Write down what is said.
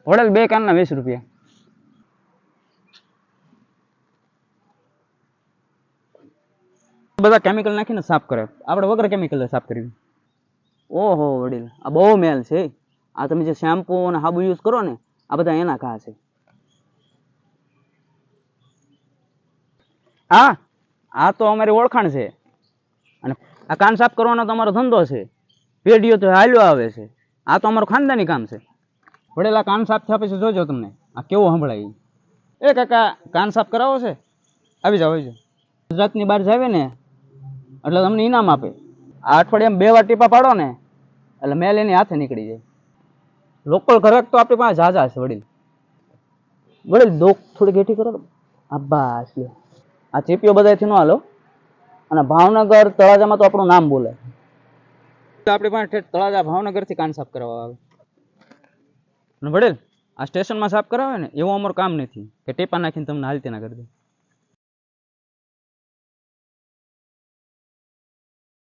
વડેલ 2 કાનના 20 રૂપિયા. બધા કેમિકલ નાખીને સાફ કરે, આપણે વગર કેમિકલ સાફ કરવી. ઓહો વડીલ, આ બહુ મેલ છે. આ તમે જે શેમ્પુ અને સાબુ યુઝ કરો ને, આ બધા એના ઘા છે. હા, આ તો અમારી ઓળખાણ છે. અને આ કાન સાફ કરવાનો તો અમારો ધંધો છે, પેઢીઓ તો હાલ્યો આવે છે. આ તો અમારું ખાનદાની કામ છે. વડેલ, આ કાન સાફ થયા પછી જોજો તમને આ કેવું સંભળાય. એ કાકા, કાન સાફ કરાવો છે? આવી જાઓ, આવી જાઓ. ગુજરાતની બહાર જાવે ને એટલે તમને ઇનામ આપે. આ અઠવાડિયામાં 2 વાર ટીપા પાડો ને એટલે મેલ એની હાથે નીકળી જાય. લોકલ ઘરાક તો આપણી પાસે ઝાઝા છે વડીલ. વડીલ દોક થોડી ઘેટી કરો. આબાસ લે. આ ચીપીઓ બધાથી ન હાલો. અને ભાવનગર તળાજામાં તો આપણું નામ બોલે. આપણી પાસે તળાજા ભાવનગર થી કાન સાફ કરવા આવે. અને વડીલ, આ સ્ટેશનમાં સાફ કરાવે ને એવું અમારું કામ નથી કે ટીપા નાખીને તમને હાલતી ના કરી દે.